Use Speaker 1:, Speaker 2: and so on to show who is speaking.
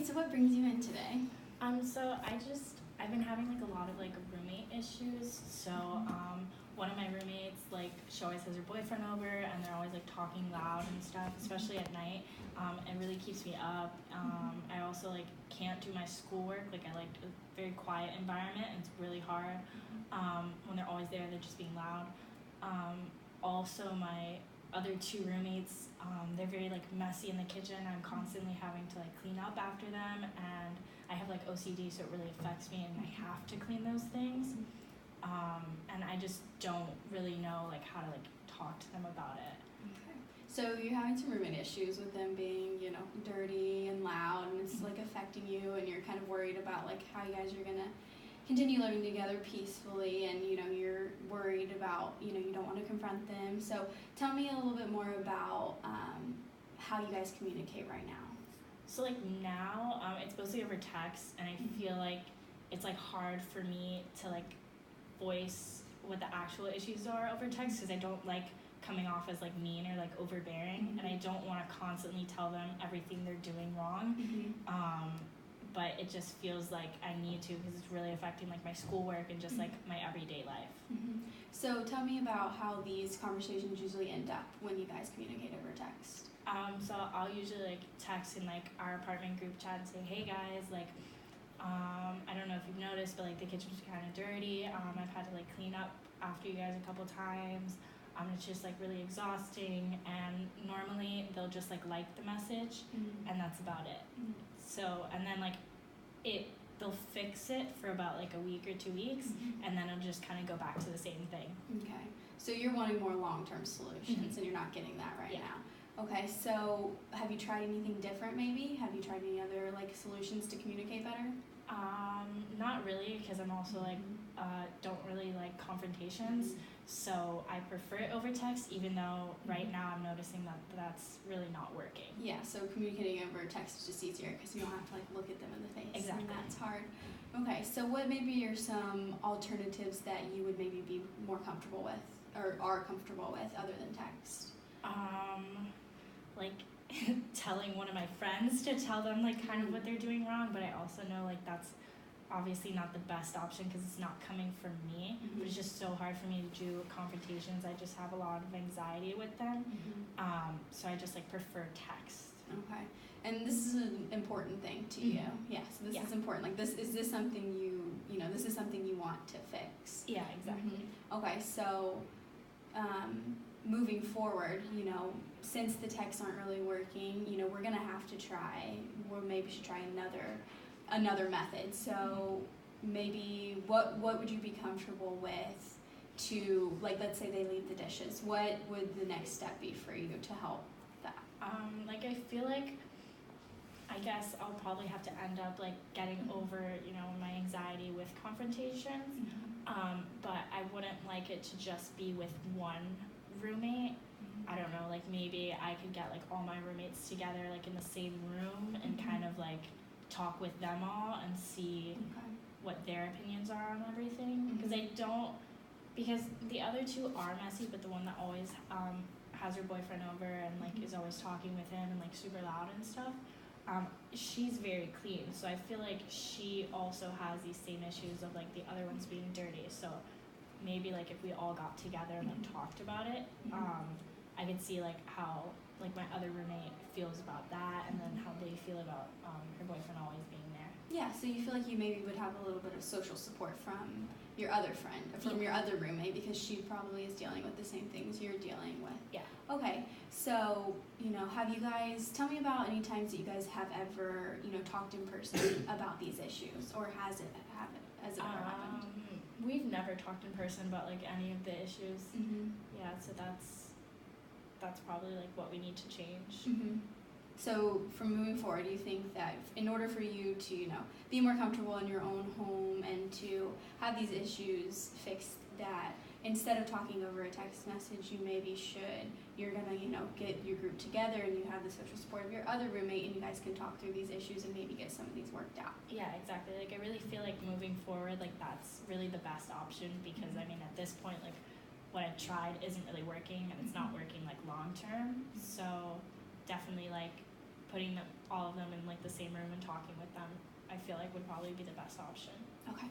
Speaker 1: so what brings you in today?
Speaker 2: So I've been having like a lot of like roommate issues. So one of my roommates, like, she always has her boyfriend over and they're always like talking loud and stuff, especially at night. It really keeps me up. I also like can't do my schoolwork. Like, I like a very quiet environment and it's really hard. When they're always there, they're just being loud. Also my other two roommates, they're very like messy in the kitchen. I'm constantly having to like clean up after them, and I have like OCD, so it really affects me and I have to clean those things. And I just don't really know like how to like talk to them about it.
Speaker 1: Okay. So you're having some roommate issues with them being, dirty and loud, and it's like affecting you, and you're kind of worried about like how you guys are gonna continue living together peacefully, and you're worried about, you don't want to confront them. So tell me a little bit more about how you guys communicate right now.
Speaker 2: So like now, it's mostly over text, and I feel like it's like hard for me to like voice what the actual issues are over text, because I don't like coming off as like mean or like overbearing, and I don't want to constantly tell them everything they're doing wrong. But it just feels like I need to, because it's really affecting like my schoolwork and just like my everyday life.
Speaker 1: So tell me about how these conversations usually end up when you guys communicate over text.
Speaker 2: So I'll usually like text in like our apartment group chat and say, hey guys, like, I don't know if you've noticed, but like the kitchen's kind of dirty. I've had to like clean up after you guys a couple times. It's just like really exhausting, and normally they'll just like the message, and that's about it. So, and then like they'll fix it for about like a week or 2 weeks, and then it'll just kind of go back to the same thing.
Speaker 1: Okay, so you're wanting more long-term solutions, and you're not getting that right now. Okay, so have you tried anything different maybe? Have you tried any other like solutions to communicate better?
Speaker 2: Not really, because I'm also like don't really like confrontations, so I prefer it over text, even though right now I'm noticing that that's really not working.
Speaker 1: Yeah, so communicating over text is just easier because you don't have to like look at them in the face.
Speaker 2: Exactly.
Speaker 1: And that's hard. Okay, so what maybe are some alternatives that you would maybe be more comfortable with, or are comfortable with, other than text?
Speaker 2: Like telling one of my friends to tell them like kind of what they're doing wrong, but I also know like that's obviously not the best option because it's not coming from me. But it's just so hard for me to do confrontations. I just have a lot of anxiety with them. So I just like prefer text.
Speaker 1: Okay, and this is an important thing to you. Yes, this is important. Like is this something this is something you want to fix?
Speaker 2: Yeah, exactly.
Speaker 1: Okay, so moving forward, since the texts aren't really working, we're gonna have to try, or maybe should try another method. So maybe what would you be comfortable with to, like, let's say they leave the dishes, what would the next step be for you to help that?
Speaker 2: Like I feel like I guess I'll probably have to end up like getting over, my anxiety with confrontations. But I wouldn't like it to just be with one roommate. I don't know, like maybe I could get like all my roommates together like in the same room and kind of like talk with them all and see what their opinions are on everything. Because the other two are messy, but the one that always has her boyfriend over and like is always talking with him and like super loud and stuff, she's very clean, so I feel like she also has these same issues of like the other ones being dirty. So maybe like if we all got together and like talked about it, I could see like how like my other roommate feels about that, and then how they feel about her boyfriend always being there.
Speaker 1: Yeah, so you feel like you maybe would have a little bit of social support from your other friend, from your other roommate, because she probably is dealing with the same things you're dealing with.
Speaker 2: Yeah.
Speaker 1: Okay, so, have you guys, tell me about any times that you guys have ever, talked in person about these issues, or has it ever happened?
Speaker 2: We've never talked in person about like any of the issues. Yeah, so that's probably like what we need to change.
Speaker 1: So from moving forward, do you think that in order for you to, be more comfortable in your own home and to have these issues fixed, that instead of talking over a text message, you're gonna, get your group together and you have the social support of your other roommate, and you guys can talk through these issues and maybe get some of these worked out?
Speaker 2: Yeah, exactly. Like I really feel like moving forward, like that's really the best option, because I mean at this point, like what I've tried isn't really working, and it's not working like long term. So definitely like putting all of them in like the same room and talking with with them, I feel like would probably be the best option.
Speaker 1: Okay.